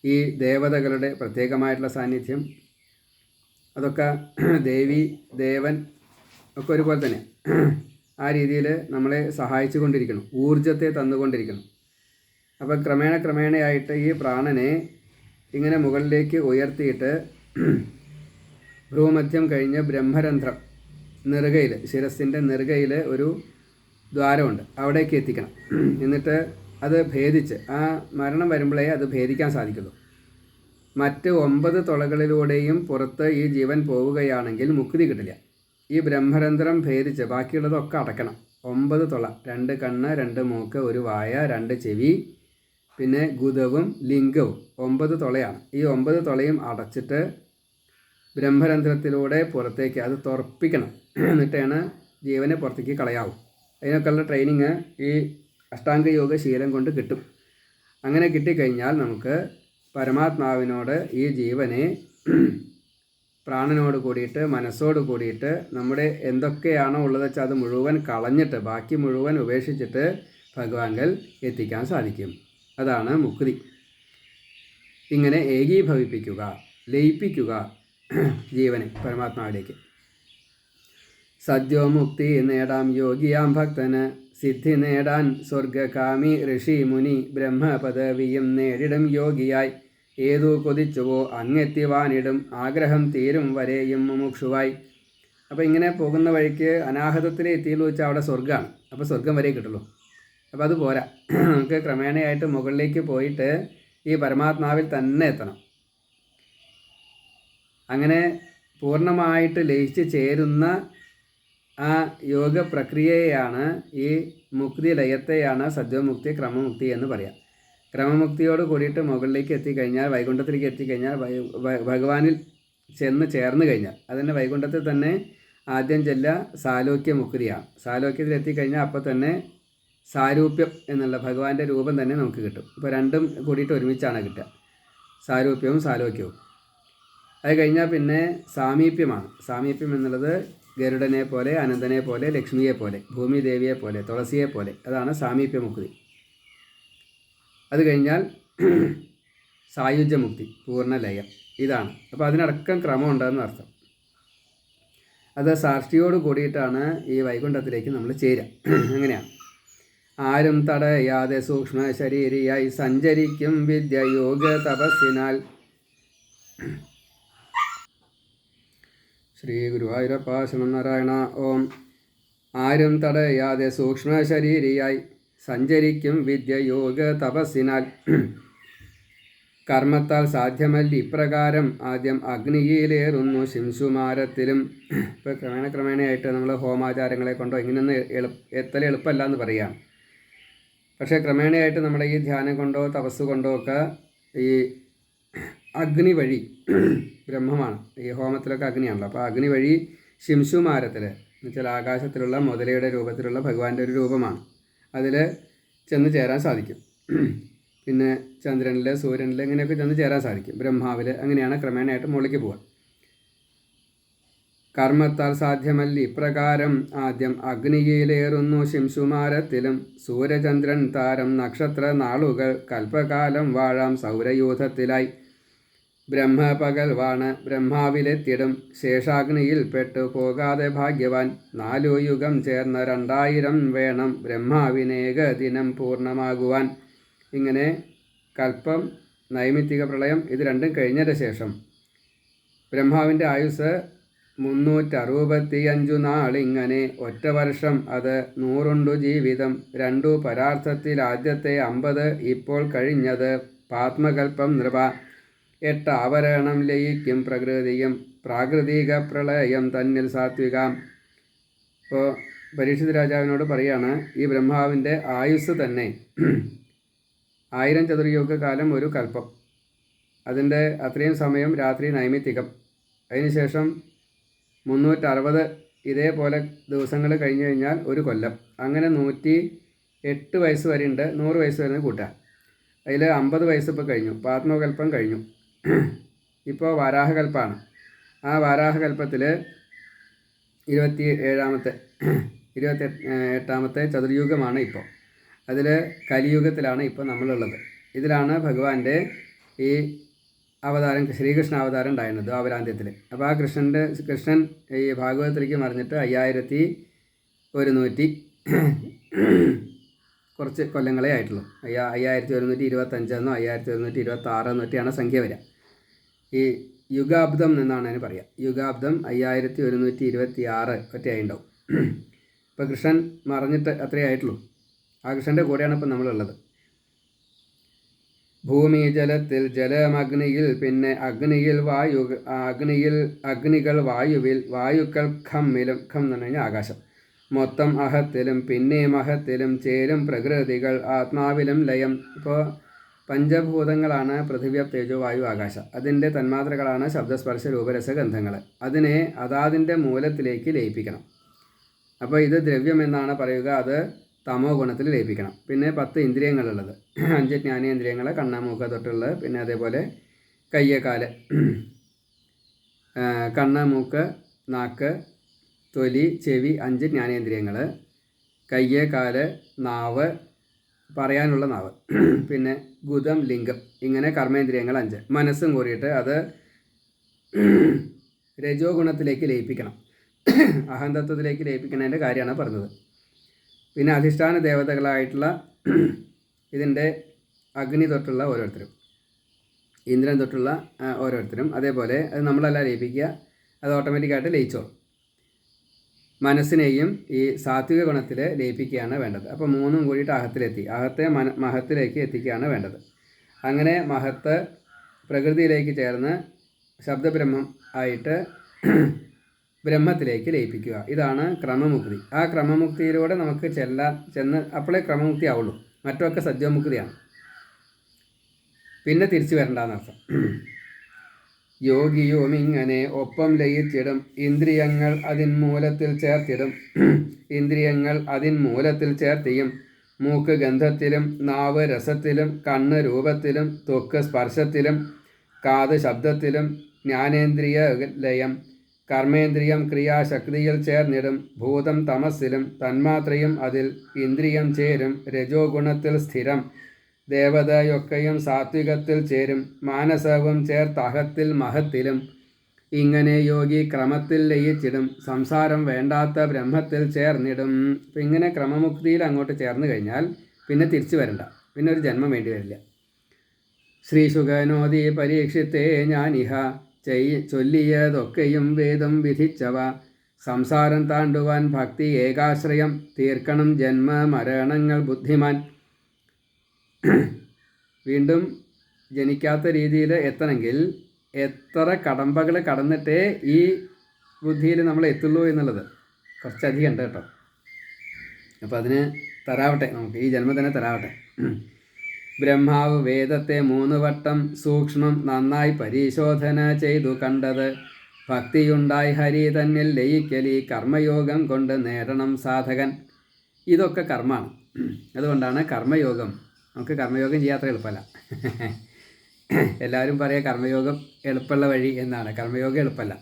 ഈ ദേവതകളുടെ പ്രത്യേകമായിട്ടുള്ള സാന്നിധ്യം, അതൊക്കെ ദേവി ദേവൻ ഒക്കെ ഒരുപോലെ തന്നെ ആ രീതിയിൽ നമ്മളെ സഹായിച്ചു കൊണ്ടിരിക്കണം, ഊർജത്തെ തന്നുകൊണ്ടിരിക്കണം. അപ്പോൾ ക്രമേണയായിട്ട് ഈ പ്രാണനെ ഇങ്ങനെ മുകളിലേക്ക് ഉയർത്തിയിട്ട് ഭ്രൂമധ്യം കഴിഞ്ഞ് ബ്രഹ്മരന്ധ്രം, നെറുകയിൽ, ശിരസിൻ്റെ നെറുകയിൽ ഒരു ദ്വാരമുണ്ട്, അവിടേക്ക് എത്തിക്കണം. എന്നിട്ട് അത് ഭേദിച്ച്, ആ മരണം വരുമ്പോഴേ അത് ഭേദിക്കാൻ സാധിക്കുള്ളൂ. മറ്റ് 9 തുളകളിലൂടെയും പുറത്ത് ഈ ജീവൻ പോവുകയാണെങ്കിൽ മുക്തി കിട്ടില്ല. ഈ ബ്രഹ്മരന്ധ്രം ഭേദിച്ച് ബാക്കിയുള്ളതൊക്കെ അടക്കണം. 9 തുള, 2 കണ്ണ്, 2 മൂക്ക്, 1 വായ, 2 ചെവി, പിന്നെ ഗുദവും ലിംഗവും 9 തുളയാണ്. ഈ 9 തുളയും അടച്ചിട്ട് ബ്രഹ്മരന്ധ്രത്തിലൂടെ പുറത്തേക്ക് അത് തുറപ്പിക്കണം. എന്നിട്ടാണ് ജീവനെ പുറത്തേക്ക് കളയാവും. അതിനൊക്കെയുള്ള ട്രെയിനിങ് ഈ അഷ്ടാംഗയോഗ ശീലം കൊണ്ട് കിട്ടും. അങ്ങനെ കിട്ടിക്കഴിഞ്ഞാൽ നമുക്ക് പരമാത്മാവിനോട് ഈ ജീവനെ പ്രാണനോട് കൂടിയിട്ട്, മനസ്സോട് കൂടിയിട്ട്, നമ്മുടെ എന്തൊക്കെയാണോ ഉള്ളത് വെച്ചാൽ അത് മുഴുവൻ കളഞ്ഞിട്ട്, ബാക്കി മുഴുവൻ ഉപേക്ഷിച്ചിട്ട് ഭഗവാങ്കൽ എത്തിക്കാൻ സാധിക്കും. അതാണ് മുക്തി. ഇങ്ങനെ ഏകീഭവിപ്പിക്കുക, ലയിപ്പിക്കുക ജീവനെ പരമാത്മാവിലേക്ക്. സദ്യോമുക്തി നേടാം യോഗിയാം ഭക്തന്, സിദ്ധി നേടാൻ സ്വർഗകാമി ഋഷി മുനി, ബ്രഹ്മപദവിയും നേടിടും യോഗിയായി, ഏതു കൊതിച്ചുവോ അങ്ങെത്തിവാനിടും, ആഗ്രഹം തീരും വരെയും മുമുക്ഷുവായി. അപ്പോൾ ഇങ്ങനെ പോകുന്ന വഴിക്ക് അനാഹതത്തിൽ എത്തിയെന്ന് വെച്ചാൽ അവിടെ സ്വർഗ്ഗമാണ്. അപ്പോൾ സ്വർഗം വരെ കിട്ടുള്ളൂ. അപ്പോൾ അത് പോരാ, നമുക്ക് ക്രമേണയായിട്ട് മുകളിലേക്ക് പോയിട്ട് ഈ പരമാത്മാവിൽ തന്നെ എത്തണം. അങ്ങനെ പൂർണ്ണമായിട്ട് ലയിച്ച് ചേരുന്ന ആ യോഗ പ്രക്രിയയാണ്, ഈ മുക്തി ലയത്തെയാണ് സദ്യോമുക്തി ക്രമമുക്തി എന്ന് പറയാം. ക്രമമുക്തിയോട് കൂടിയിട്ട് മുകളിലേക്ക് എത്തിക്കഴിഞ്ഞാൽ, വൈകുണ്ഠത്തിലേക്ക് എത്തിക്കഴിഞ്ഞാൽ, ഭഗവാനിൽ ചെന്ന് ചേർന്ന് കഴിഞ്ഞാൽ, അതിൻ്റെ വൈകുണ്ഠത്തിൽ തന്നെ ആദ്യം ചെല്ല സാലോക്യ മുക്തിയാണ്. സാലോക്യത്തിൽ എത്തിക്കഴിഞ്ഞാൽ അപ്പോൾ തന്നെ സാരൂപ്യം എന്നുള്ള ഭഗവാന്റെ രൂപം തന്നെ നമുക്ക് കിട്ടും. ഇപ്പോൾ രണ്ടും കൂടിയിട്ട് ഒരുമിച്ചാണ് കിട്ടുക, സാരൂപ്യവും സാലോക്യവും. അത് കഴിഞ്ഞാൽ പിന്നെ സാമീപ്യമാണ്. സാമീപ്യം എന്നുള്ളത് ഗരുഡനെ പോലെ, അനന്തനെ പോലെ, ലക്ഷ്മിയെ പോലെ, ഭൂമിദേവിയെ പോലെ, തുളസിയെ പോലെ, അതാണ് സാമീപ്യമുക്തി. അത് കഴിഞ്ഞാൽ സായുജ്യമുക്തി, പൂർണ്ണലയം, ഇതാണ്. അപ്പോൾ അതിനടക്കം ക്രമം ഉണ്ടെന്ന് അർത്ഥം. അത് സാഷ്ടിയോട് കൂടിയിട്ടാണ് ഈ വൈകുണ്ഠത്തിലേക്ക് നമ്മൾ ചേരുക. അങ്ങനെയാണ്. ആരും തടയാതെ സൂക്ഷ്മ ശരീരിയായി സഞ്ചരിക്കും വിദ്യ യോഗ തപസ്സിനാൽ. ശ്രീ ഗുരുവായൂരപ്പ ശരണനാരായണ. ഓം. ആരും തടയാതെ സൂക്ഷ്മ ശരീരിയായി സഞ്ചരിക്കും വിദ്യ യോഗ തപസ്സിനാൽ, കർമ്മത്താൽ സാധ്യമല്ല ഇപ്രകാരം ആദ്യം അഗ്നിയിലേറുന്നു ശിംശുമാരത്തിലും. ഇപ്പോൾ ക്രമേണയായിട്ട് നമ്മൾ ഹോമാചാരങ്ങളെ കൊണ്ടോ ഇങ്ങനെയൊന്നും എത്തൽ എളുപ്പമല്ല എന്ന് പറയുകയാണ്. പക്ഷേ ക്രമേണയായിട്ട് നമ്മുടെ ഈ ധ്യാനം കൊണ്ടോ തപസ് കൊണ്ടോ ഒക്കെ ഈ അഗ്നി വഴി, ബ്രഹ്മമാണ് ഈ ഹോമത്തിലൊക്കെ അഗ്നിയാണല്ലോ, അപ്പോൾ അഗ്നി വഴി ശിംശുമാരത്തിൽ എന്നുവെച്ചാൽ ആകാശത്തിലുള്ള മുതലയുടെ രൂപത്തിലുള്ള ഭഗവാന്റെ ഒരു രൂപമാണ്, അതിൽ ചെന്ന് ചേരാൻ സാധിക്കും. പിന്നെ ചന്ദ്രനിൽ, സൂര്യനിൽ ഇങ്ങനെയൊക്കെ ചെന്ന് ചേരാൻ സാധിക്കും. ബ്രഹ്മാവിൽ, അങ്ങനെയാണ് ക്രമേണയായിട്ട് മുകളിലേക്ക് പോവുക. കർമ്മത്താൽ സാധ്യമല്ല ഇപ്രകാരം ആദ്യം അഗ്നിയിലേറുന്നു ശിംശുമാരത്തിലും, സൂര്യചന്ദ്രൻ താരം നക്ഷത്ര നാളുകൾ കൽപ്പകാലം വാഴാം സൗരയൂഥത്തിലായി, ബ്രഹ്മപകൽ വാണ് ബ്രഹ്മാവിലെത്തിടും ശേഷാഗ്നിയിൽ പെട്ടു പോകാതെ ഭാഗ്യവാൻ, 4 യുഗം ചേർന്ന 2000 വേണം ബ്രഹ്മാവിനേക ദിനം പൂർണ്ണമാകുവാൻ. ഇങ്ങനെ കൽപ്പം, നൈമിത്തിക പ്രളയം, ഇത് രണ്ടും കഴിഞ്ഞതിന് ശേഷം ബ്രഹ്മാവിൻ്റെ ആയുസ് 365 നാളിങ്ങനെ, ഒറ്റ വർഷം അത് 100 ജീവിതം, 2 പരാർത്ഥത്തിൽ ആദ്യത്തെ 50 ഇപ്പോൾ കഴിഞ്ഞത് പാത്മകൽപ്പം നൃപ, 8 ആവരണം ലയിക്കും പ്രകൃതിയും പ്രാകൃതിക പ്രളയം തന്നിൽ സാത്വികാം. ഇപ്പോൾ പരീക്ഷിത് രാജാവിനോട് പറയാണ്, ഈ ബ്രഹ്മാവിൻ്റെ ആയുസ് തന്നെ 1000 ചതുർയുഗ കാലം ഒരു കൽപ്പം, അതിൻ്റെ അത്രയും സമയം രാത്രി നൈമിത്തികം, അതിനുശേഷം 360 ഇതേപോലെ ദിവസങ്ങൾ കഴിഞ്ഞ് കഴിഞ്ഞാൽ ഒരു കൊല്ലം, അങ്ങനെ 108 വയസ്സ് വരെ ഉണ്ട്. 100 വയസ്സ് വരെ കൂട്ടുക. അതിൽ 50 വയസ്സ് ഇപ്പോൾ കഴിഞ്ഞു, പാത്മകൽപ്പം കഴിഞ്ഞു. ഇപ്പോൾ വാരാഹകൽപ്പമാണ്. ആ വാരാഹകൽപ്പത്തിൽ 28ാമത്തെ ചതുർയുഗമാണ് ഇപ്പോൾ. അതിൽ കലിയുഗത്തിലാണ് ഇപ്പോൾ നമ്മളുള്ളത്. ഇതിലാണ് ഭഗവാന്റെ ഈ അവതാരം, ശ്രീകൃഷ്ണ അവതാരം ഉണ്ടായിരുന്നത് ദ്വാപരാന്ത്യത്തിൽ. അപ്പോൾ ആ കൃഷ്ണൻ ഈ ഭാഗവതത്തിലേക്ക് മറിഞ്ഞിട്ട് 5100 കുറച്ച് കൊല്ലങ്ങളെ ആയിട്ടുള്ളൂ. 5125 5126 എന്നൊക്കെയാണ് സംഖ്യ വരിക. ഈ യുഗാബ്ദം എന്നാണ് അതിന് പറയുക. യുഗാബ്ദം 5126 ഒറ്റയായിട്ടുണ്ടാവും. ഇപ്പോൾ കൃഷ്ണൻ മറിഞ്ഞിട്ട് അത്രയേ ആയിട്ടുള്ളൂ. ആ കൃഷ്ണൻ്റെ കൂടെയാണ് ഇപ്പം നമ്മളുള്ളത്. ഭൂമി ജലത്തിൽ, ജലമഗ്നിയിൽ, പിന്നെ അഗ്നികൾ വായുവിൽ, വായുക്കൾ ഖമ്മിലും, ഖം എന്ന് പറഞ്ഞു കഴിഞ്ഞാൽ ആകാശം, മൊത്തം അഹത്തിലും പിന്നെയും അഹത്തിലും ചേരും പ്രകൃതികൾ ആത്മാവിലും ലയം. ഇപ്പോൾ പഞ്ചഭൂതങ്ങളാണ് പൃഥിവ്യ തേജോ വായു ആകാശം. അതിൻ്റെ തന്മാത്രകളാണ് ശബ്ദസ്പർശ രൂപരസഗന്ധങ്ങൾ. അതിനെ അതാതിൻ്റെ മൂലത്തിലേക്ക് ലയിപ്പിക്കണം. അപ്പോൾ ഇത് ദ്രവ്യം എന്നാണ് പറയുക. അത് തമോ ഗുണത്തിൽ ലയിപ്പിക്കണം. പിന്നെ 10 ഇന്ദ്രിയങ്ങളുള്ളത്, 5 ജ്ഞാനേന്ദ്രിയങ്ങൾ, കണ്ണ് മൂക്ക് തൊട്ടുള്ളത്. പിന്നെ അതേപോലെ കയ്യ് കാല്, കണ്ണ് മൂക്ക് നാക്ക് തൊലി ചെവി, 5 ജ്ഞാനേന്ദ്രിയങ്ങൾ, കയ്യ് കാല് നാവ് പറയാനുള്ള നാവ്, പിന്നെ ഗുദം, ലിംഗം, ഇങ്ങനെ കർമ്മേന്ദ്രിയങ്ങൾ 5. മനസ്സും കൂടിയിട്ട് അത് രജോ ഗുണത്തിലേക്ക് ലയിപ്പിക്കണം, അഹന്തത്വത്തിലേക്ക് ലയിപ്പിക്കുന്നതിൻ്റെ കാര്യമാണ് പറഞ്ഞത്. പിന്നെ അധിഷ്ഠാന ദേവതകളായിട്ടുള്ള ഇതിൻ്റെ അഗ്നി തൊട്ടുള്ള ഓരോരുത്തരും, ഇന്ദ്രൻ തൊട്ടുള്ള ഓരോരുത്തരും, അതേപോലെ അത് നമ്മളല്ല ലയിപ്പിക്കുക, അത് ഓട്ടോമാറ്റിക്കായിട്ട് ലയിച്ചോളും. മനസ്സിനെയും ഈ സാത്വിക ഗുണത്തിൽ ലയിപ്പിക്കുകയാണ് വേണ്ടത്. അപ്പോൾ 3 കൂടിയിട്ട് അഹത്തിലെത്തി, അഹത്തെ മഹത്തിലേക്ക് എത്തിക്കുകയാണ് വേണ്ടത്. അങ്ങനെ മഹത്ത് പ്രകൃതിയിലേക്ക് ചേർന്ന് ശബ്ദബ്രഹ്മം ആയിട്ട് ബ്രഹ്മത്തിലേക്ക് ലയിപ്പിക്കുക. ഇതാണ് ക്രമമുക്തി. ആ ക്രമമുക്തിയിലൂടെ നമുക്ക് ചെന്ന് അപ്പോഴേ ക്രമമുക്തി ആവുള്ളൂ. മറ്റൊക്കെ സജ്ജമുക്തിയാണ്. പിന്നെ തിരിച്ചു വരണ്ടെന്നർത്ഥം. യോഗിയും ഇങ്ങനെ ഒപ്പം ലയിച്ചിടും, ഇന്ദ്രിയങ്ങൾ അതിൻ മൂലത്തിൽ ചേർത്തിടും. ഇന്ദ്രിയങ്ങൾ അതിൻ മൂലത്തിൽ ചേർത്തിയും, മൂക്ക് ഗന്ധത്തിലും, നാവ് രസത്തിലും, കണ്ണ് രൂപത്തിലും, ത്വക്ക് സ്പർശത്തിലും, കാത് ശബ്ദത്തിലും, ജ്ഞാനേന്ദ്രിയ ലയം കർമ്മേന്ദ്രിയം ക്രിയാശക്തിയിൽ ചേർന്നിടും. ഭൂതം തമസ്സിലും, തന്മാത്രയും അതിൽ ഇന്ദ്രിയം ചേരും. രജോ ഗുണത്തിൽ സ്ഥിരം ദേവതയൊക്കെയും സാത്വികത്തിൽ ചേരും. മാനസവും ചേർത്തഹത്തിൽ മഹത്തിലും. ഇങ്ങനെ യോഗി ക്രമത്തിൽ ലയിച്ചിടും, സംസാരം വേണ്ടാത്ത ബ്രഹ്മത്തിൽ ചേർന്നിടും. അപ്പം ഇങ്ങനെ ക്രമമുക്തിയിൽ അങ്ങോട്ട് ചേർന്ന് കഴിഞ്ഞാൽ പിന്നെ തിരിച്ചു വരണ്ട, പിന്നെ ഒരു ജന്മം വേണ്ടി വരില്ല. ശ്രീശുഖനോദി പരീക്ഷിത്തേ ഞാനിഹ ചൊല്ലിയതൊക്കെയും വേദം വിധിച്ചവ. സംസാരം താണ്ടുവാൻ ഭക്തി ഏകാശ്രയം, തീർക്കണം ജന്മ മരണങ്ങൾ ബുദ്ധിമാൻ. വീണ്ടും ജനിക്കാത്ത രീതിയിൽ എത്തണമെങ്കിൽ എത്ര കടമ്പകൾ കടന്നിട്ടേ ഈ ബുദ്ധിയിൽ നമ്മൾ എത്തുള്ളൂ എന്നുള്ളത് കുറച്ചധികം ഉണ്ട് കേട്ടോ. അപ്പോൾ അതിന് തരാവട്ടെ, നമുക്ക് ഈ ജന്മം തന്നെ തരാവട്ടെ. ബ്രഹ്മാവ് വേദത്തെ 3 വട്ടം സൂക്ഷ്മം നന്നായി പരിശോധന ചെയ്തു കണ്ടത്. ഭക്തിയുണ്ടായി ഹരി തന്നിൽ ലയിക്കലി, കർമ്മയോഗം കൊണ്ട് നേടണം സാധകൻ. ഇതൊക്കെ കർമ്മമാണ്. അതുകൊണ്ടാണ് കർമ്മയോഗം. നമുക്ക് കർമ്മയോഗം ചെയ്യാത്ര എളുപ്പമല്ല. എല്ലാവരും പറയുക കർമ്മയോഗം എളുപ്പമുള്ള വഴി എന്നാണ്. കർമ്മയോഗം എളുപ്പമല്ല.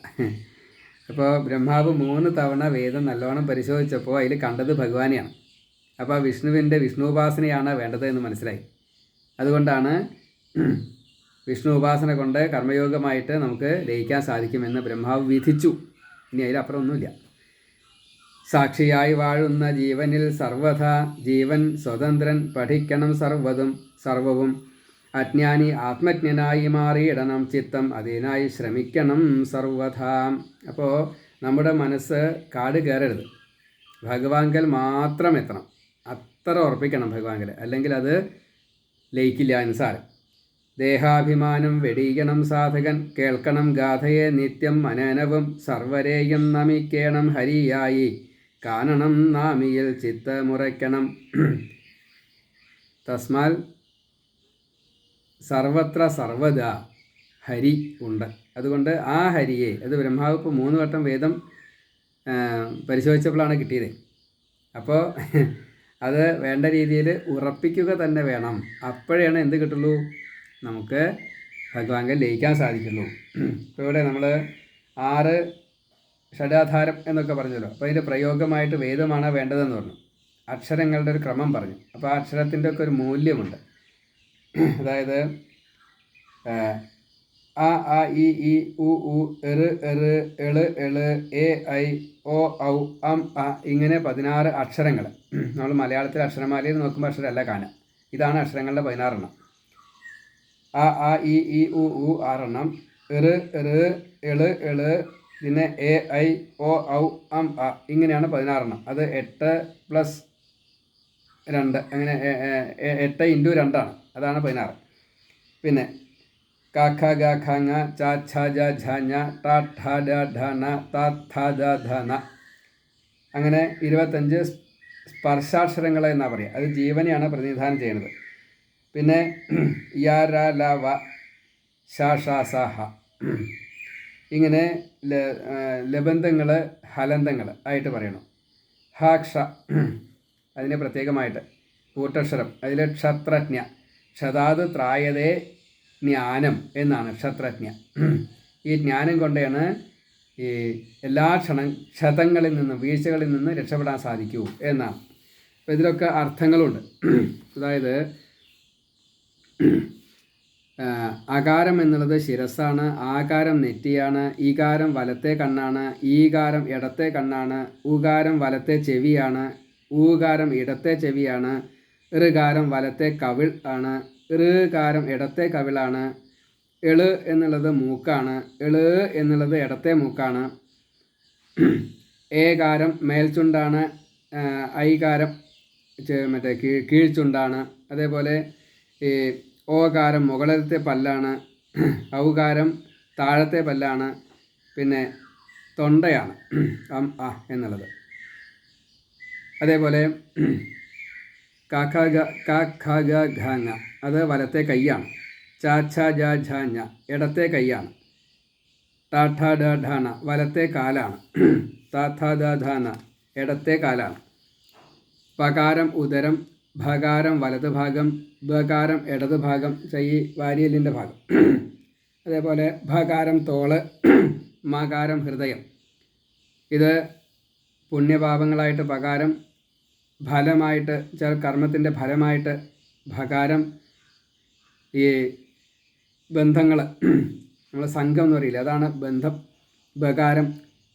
അപ്പോൾ ബ്രഹ്മാവ് 3 തവണ വേദം നല്ലോണം പരിശോധിച്ചപ്പോൾ അതിൽ കണ്ടത് ഭഗവാനെയാണ്. അപ്പോൾ വിഷ്ണുവിൻ്റെ വിഷ്ണുപാസനയാണ് വേണ്ടത് എന്ന് മനസ്സിലായി. അതുകൊണ്ടാണ് വിഷ്ണു ഉപാസന കൊണ്ട് കർമ്മയോഗമായിട്ട് നമുക്ക് ലയിക്കാൻ സാധിക്കുമെന്ന് ബ്രഹ്മാവ് വിധിച്ചു. ഇനി അതിലപ്പുറം ഒന്നുമില്ല. സാക്ഷിയായി വാഴുന്ന ജീവനിൽ സർവഥാ ജീവൻ സ്വതന്ത്രൻ, പഠിക്കണം സർവവും. അജ്ഞാനി ആത്മജ്ഞനായി മാറിയിടണം ചിത്തം, അതിനായി ശ്രമിക്കണം സർവഥാ. അപ്പോൾ നമ്മുടെ മനസ്സ് കാട് കയറരുത്, ഭഗവാങ്കൽ മാത്രം എത്തണം. അത്ര ഉറപ്പിക്കണം ഭഗവാങ്കൽ, അല്ലെങ്കിൽ അത് ലയിക്കില്ല എന്ന് സാരം. ദേഹാഭിമാനം വെടിയണം സാധകൻ, കേൾക്കണം ഗാഥയെ നിത്യം മനനവും. സർവരെയും നമിക്കേണം ഹരിയായി, കാണണം നാമിയിൽ ചിത്തമുറയ്ക്കണം. തസ്മാൽ സർവത്ര സർവദാ ഹരി ഉണ്ട്. അതുകൊണ്ട് ആ ഹരിയെ, അത് ബ്രഹ്മാവ് ഇപ്പോൾ 3 വട്ടം വേദം പരിശോധിച്ചപ്പോഴാണ് കിട്ടിയത്. അപ്പോൾ അത് വേണ്ട രീതിയിൽ ഉറപ്പിക്കുക തന്നെ വേണം. അപ്പോഴാണ് എന്ത് കിട്ടുള്ളൂ, നമുക്ക് ഭഗവാങ്കൽ ലയിക്കാൻ സാധിക്കുള്ളൂ. ഇപ്പോൾ ഇവിടെ നമ്മൾ 6 ഷഡാധാരം എന്നൊക്കെ പറഞ്ഞല്ലോ. അപ്പോൾ അതിൻ്റെ പ്രയോഗമായിട്ട് വേദമാണ് വേണ്ടതെന്ന് പറഞ്ഞു. അക്ഷരങ്ങളുടെ ഒരു ക്രമം പറഞ്ഞു. അപ്പോൾ ആ അക്ഷരത്തിൻ്റെ ഒക്കെ ഒരു മൂല്യമുണ്ട്. അതായത് അ ആ ഇ ഈ ഉ ഊ എറ് എറ് എള് എള് എ ഐ ഓ ഔ അം അ ഇങ്ങനെ 16 അക്ഷരങ്ങൾ. നമ്മൾ മലയാളത്തിലെ അക്ഷരമാലയിൽ നോക്കുമ്പോൾ അക്ഷരമല്ല കാണുക. ഇതാണ് അക്ഷരങ്ങളുടെ 16 എണ്ണം. അ ആ ഇ ഈ ഉ ഊ 6 എണ്ണം, എറ് എറ് എള് എള്, പിന്നെ എ ഐ ഓ ഔ അം അ ഇങ്ങനെയാണ് 16 എണ്ണം. അത് 8 + 2 അങ്ങനെ 8 × 2 ആണ്. അതാണ് 16. പിന്നെ ക ഖ ഗ ഘ ങ ച ഛ ജ ഝ ഞ ട ഠ ഡ ഢ ണ ത ഥ ദ ധ ന അങ്ങനെ 25 സ്പർശാക്ഷരങ്ങൾ എന്നാണ് പറയുക. അത് ജീവനെയാണ് പ്രതിനിധാനം ചെയ്യുന്നത്. പിന്നെ യ ര ല വ ശ ഷ സ ഹ ഇങ്ങനെ ലബന്ധങ്ങൾ ഹലന്തങ്ങൾ ആയിട്ട് പറയണം. ഹ ക്ഷ അതിന് പ്രത്യേകമായിട്ട് കൂട്ടക്ഷരം. അതിൽ ക്ഷത്രജ്ഞ, ക്ഷതാത് ത്രായതേ ജ്ഞാനം എന്നാണ് ക്ഷത്രജ്ഞ. ഈ ജ്ഞാനം കൊണ്ടാണ് ഈ എല്ലാ ക്ഷതങ്ങളിൽ നിന്നും വീഴ്ചകളിൽ നിന്ന് രക്ഷപ്പെടാൻ സാധിക്കൂ എന്നാണ്. അപ്പോൾ ഇതിലൊക്കെ അർത്ഥങ്ങളുണ്ട്. അതായത് അകാരം എന്നുള്ളത് ശിരസ്സാണ്, ആകാരം നെറ്റിയാണ്, ഈകാരം വലത്തെ കണ്ണാണ്, ഈകാരം ഇടത്തെ കണ്ണാണ്, ഊകാരം വലത്തെ ചെവിയാണ്, ഊകാരം ഇടത്തെ ചെവിയാണ്, ഋകാരം വലത്തെ കവിൾ ആണ്, ഋകാരം ഇടത്തെ കവിളാണ്, എള് എന്നുള്ളത് മൂക്കാണ്, എള് എന്നുള്ളത് ഇടത്തെ മൂക്കാണ്, ഏകാരം മേൽചുണ്ടാണ്, ഐകാരം മറ്റേ കീഴ്ചുണ്ടാണ്, അതേപോലെ ഈ ഓകാരം മുകളിലത്തെ പല്ലാണ്, ഔകാരം താഴത്തെ പല്ലാണ്, പിന്നെ തൊണ്ടയാണ് എന്നുള്ളത്. അതേപോലെ ക ഖ ഗ ഘ ങ അത് വലത്തെ കൈയാണ്, ച ഛ ജ ഝ ഞ ഇടത്തെ കൈയാണ്, ട ഠ ഡ ഢ ണ വലത്തെ കാലാണ്, ത ഥ ദ ധ ന ഇടത്തെ കാലാണ്, പകാരം ഉദരം, ഭകാരം വലത് ഭാഗം, ബകാരം ഇടത് ഭാഗം, ഈ വാരിയലിൻ്റെ ഭാഗം. അതേപോലെ ഭകാരം തോള്, മകാരം ഹൃദയം. ഇത് പുണ്യപാപങ്ങളായിട്ട് പകാരം, ഫലമായിട്ട് കർമ്മത്തിൻ്റെ ഫലമായിട്ട് ഭകാരം, ഈ ബന്ധങ്ങൾ നമ്മൾ സംഘം എന്ന് പറയില്ല, അതാണ് ബന്ധം, ബകാരം.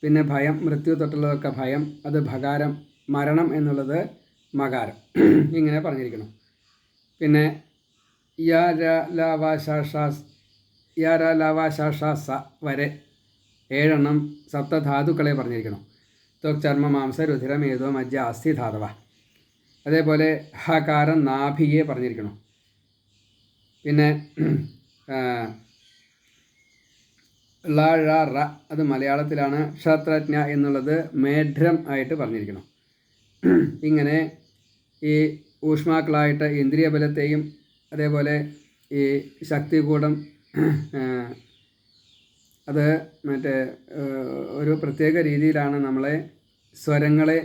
പിന്നെ ഭയം, മൃത്യു തൊട്ടുള്ളതൊക്കെ ഭയം, അത് ഭകാരം. മരണം എന്നുള്ളത് മകാരം. ഇങ്ങനെ പറഞ്ഞിരിക്കണം. പിന്നെ യ ര ല വ ശ സ വരെ 7 സപ്തധാതുക്കളെ പറഞ്ഞിരിക്കണം. ത്വക് ചർമ്മ മാംസ രുധിര മേധോ മജ്ജ അസ്ഥി ധാതവ. അതേപോലെ ഹകാരം നാഭിയെ പറഞ്ഞിരിക്കണം. പിന്നെ ള ഴ റ അത് മലയാളത്തിലാണ്. ക്ഷത്രജ്ഞ എന്നുള്ളത് മേഢ്രം ആയിട്ട് പറഞ്ഞിരിക്കണം. ഇങ്ങനെ ഈ ഊഷ്മാക്കളായിട്ട് ഇന്ദ്രിയബലത്തെയും അതേപോലെ ഈ ശക്തികൂടം അത് മറ്റേ ഒരു പ്രത്യേക രീതിയിലാണ് നമ്മളെ സ്വരങ്ങളെ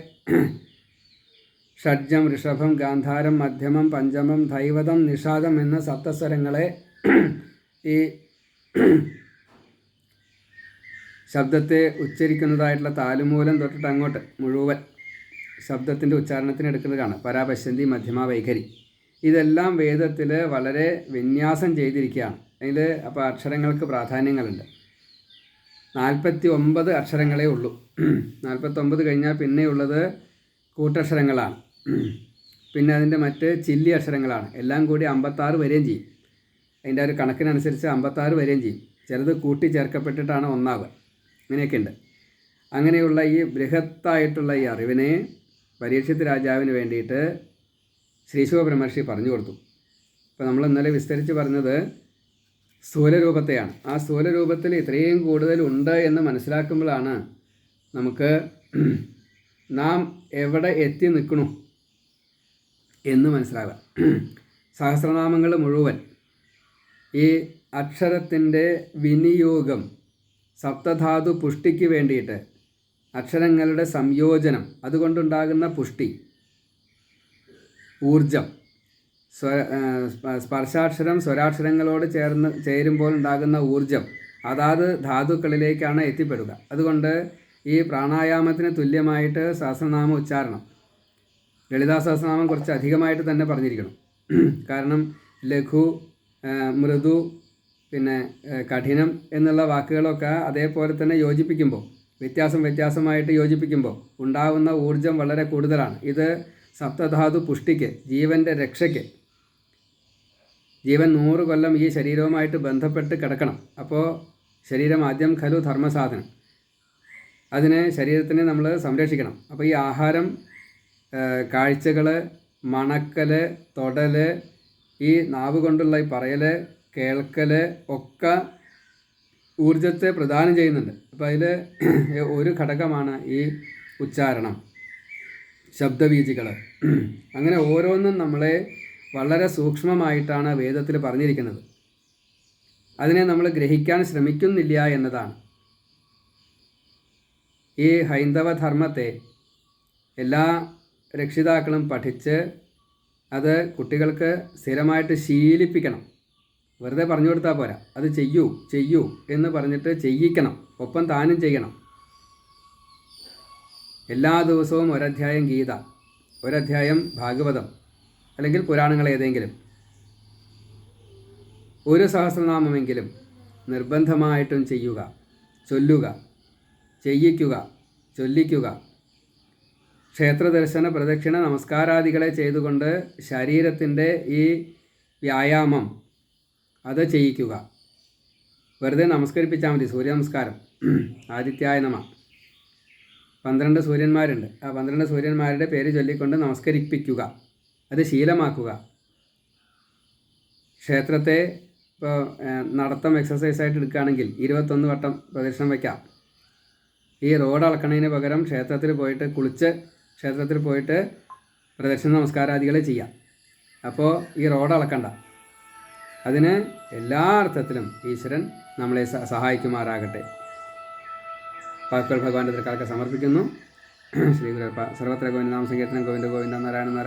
ഷഡ്ജം, ഋഷഭം, ഗാന്ധാരം, മധ്യമം, പഞ്ചമം, ധൈവതം, നിഷാദം എന്ന സപ്തസ്വരങ്ങളെ ഈ ശബ്ദത്തെ ഉച്ചരിക്കുന്നതായിട്ടുള്ള താലുമൂലം തൊട്ടിട്ട് അങ്ങോട്ട് മുഴുവൻ ശബ്ദത്തിൻ്റെ ഉച്ചാരണത്തിന് എടുക്കുന്നതാണ് പരാപശ്യന്തി, മധ്യമ, വൈഖരി. ഇതെല്ലാം വേദത്തിൽ വളരെ വിന്യാസം ചെയ്തിരിക്കുകയാണ്. അതിൽ അപ്പോൾ അക്ഷരങ്ങൾക്ക് പ്രാധാന്യങ്ങളുണ്ട്. 49 അക്ഷരങ്ങളേ ഉള്ളൂ. 49 കഴിഞ്ഞാൽ പിന്നെയുള്ളത് കൂട്ടക്ഷരങ്ങളാണ്. പിന്നെ അതിൻ്റെ മറ്റ് ചില്ലി അക്ഷരങ്ങളാണ്. എല്ലാം കൂടി 56 വരെയും ചെയ്യും. അതിൻ്റെ ഒരു കണക്കിനനുസരിച്ച് 56 വരെയും ചെയ്യും. ചിലത് കൂട്ടി ചേർക്കപ്പെട്ടിട്ടാണ് ഒന്നാവുക. അങ്ങനെയൊക്കെ ഉണ്ട്. അങ്ങനെയുള്ള ഈ ബൃഹത്തായിട്ടുള്ള ഈ അറിവിനെ പരീക്ഷിത് രാജാവിന് വേണ്ടിയിട്ട് ശ്രീശുക ബ്രഹ്മർഷി പറഞ്ഞു കൊടുത്തു. അപ്പോൾ നമ്മൾ ഇന്നലെ വിസ്തരിച്ച് പറഞ്ഞത് സ്ഥൂലരൂപത്തെയാണ്. ആ സ്ഥൂലരൂപത്തിൽ ഇത്രയും കൂടുതലുണ്ട് എന്ന് മനസ്സിലാക്കുമ്പോഴാണ് നമുക്ക് നാം എവിടെ എത്തി നിൽക്കണു എന്ന് മനസ്സിലാവുക. സഹസ്രനാമങ്ങൾ മുഴുവൻ ഈ അക്ഷരത്തിൻ്റെ വിനിയോഗം, സപ്തധാതു പുഷ്ടിക്ക് വേണ്ടിയിട്ട് അക്ഷരങ്ങളുടെ സംയോജനം, അതുകൊണ്ടുണ്ടാകുന്ന പുഷ്ടി, ഊർജം, സ്പർശാക്ഷരം സ്വരാക്ഷരങ്ങളോട് ചേരുമ്പോൾ ഉണ്ടാകുന്ന ഊർജം അതാത് ധാതുക്കളിലേക്കാണ് എത്തിപ്പെടുക. അതുകൊണ്ട് ഈ പ്രാണായാമത്തിന് തുല്യമായിട്ട് സഹസ്രനാമ ഉച്ചാരണം, ലളിതാ സഹസ്രനാമം കുറച്ച് അധികമായിട്ട് തന്നെ പറഞ്ഞിരിക്കണം. കാരണം ലഘു, മൃദു, പിന്നെ കഠിനം എന്നുള്ള വാക്കുകളൊക്കെ അതേപോലെ തന്നെ യോജിപ്പിക്കുമ്പോൾ, വ്യത്യാസമായിട്ട് യോജിപ്പിക്കുമ്പോൾ ഉണ്ടാകുന്ന ഊർജം വളരെ കൂടുതലാണ്. ഇത് സപ്തധാതു പുഷ്ടിക്ക്, ജീവൻ്റെ രക്ഷയ്ക്ക്, ജീവൻ 100 കൊല്ലം ഈ ശരീരവുമായിട്ട് ബന്ധപ്പെട്ട് കിടക്കണം. അപ്പോൾ ശരീരം ആദ്യം ഖലു ധർമ്മസാധനം, അതിനെ ശരീരത്തിനെ നമ്മൾ സംരക്ഷിക്കണം. അപ്പോൾ ഈ ആഹാരം, കാഴ്ചകൾ, മണക്കൽ, തൊടൽ, ഈ നാവ് കൊണ്ടുള്ള ഈ പറയൽ, കേൾക്കൽ ഒക്കെ ഊർജത്തെ പ്രദാനം ചെയ്യുന്നുണ്ട്. അപ്പോൾ അതിൽ ഒരു ഘടകമാണ് ഈ ഉച്ചാരണം, ശബ്ദവീചികൾ. അങ്ങനെ ഓരോന്നും നമ്മളെ വളരെ സൂക്ഷ്മമായിട്ടാണ് വേദത്തിൽ പറഞ്ഞിരിക്കുന്നത്. അതിനെ നമ്മൾ ഗ്രഹിക്കാൻ ശ്രമിക്കുന്നില്ല എന്നതാണ്. ഈ ഹൈന്ദവ ധർമ്മത്തെ എല്ലാ രക്ഷിതാക്കളും പഠിച്ച് അത് കുട്ടികൾക്ക് സ്ഥിരമായിട്ട് ശീലിപ്പിക്കണം. വെറുതെ പറഞ്ഞു കൊടുത്താൽ പോരാ, അത് ചെയ്യൂ എന്ന് പറഞ്ഞിട്ട് ചെയ്യിക്കണം. ഒപ്പം താനും ചെയ്യണം. എല്ലാ ദിവസവും ഒരധ്യായം ഗീത, ഒരധ്യായം ഭാഗവതം അല്ലെങ്കിൽ പുരാണങ്ങൾ ഏതെങ്കിലും ഒരു സഹസ്രനാമമെങ്കിലും നിർബന്ധമായിട്ടും ചെയ്യുക, ചൊല്ലുക, ചെയ്യിക്കുക, ചൊല്ലിക്കുക. ക്ഷേത്രദർശന പ്രദക്ഷിണ നമസ്കാരാദികളെ ചെയ്തുകൊണ്ട് ശരീരത്തിൻ്റെ ഈ വ്യായാമം അത് ചെയ്യിക്കുക. വെറുതെ നമസ്കരിപ്പിച്ചാൽ മതി. സൂര്യ നമസ്കാരം, ആദിത്യായ നമ, 12 സൂര്യന്മാരുണ്ട്. ആ 12 സൂര്യന്മാരുടെ പേര് ചൊല്ലിക്കൊണ്ട് നമസ്കരിപ്പിക്കുക. അത് ശീലമാക്കുക. ക്ഷേത്രത്തെ ഇപ്പോൾ നടത്തം എക്സസൈസായിട്ട് എടുക്കുകയാണെങ്കിൽ 21 വട്ടം പ്രദക്ഷിണം വയ്ക്കാം. ഈ റോഡ് അളക്കണതിന് പകരം ക്ഷേത്രത്തിൽ പോയിട്ട് കുളിച്ച് ക്ഷേത്രത്തിൽ പോയിട്ട് പ്രദക്ഷിണ നമസ്കാരാദികൾ ചെയ്യാം. അപ്പോൾ ഈ റോഡ് അളക്കണ്ട. അതിന് എല്ലാ അർത്ഥത്തിലും ഈശ്വരൻ നമ്മളെ സഹായിക്കുമാറാകട്ടെ. വാക്കുകൾ ഭഗവാന്റെ തൃക്കാലൊക്കെ സമർപ്പിക്കുന്നു. ശ്രീ ഗുരു സർവത്ര ഗോവിന്ദ നാമ സങ്കീർത്തനം. ഗോവിന്ദ ഗോവിന്ദ നാരായണ നാരായണ.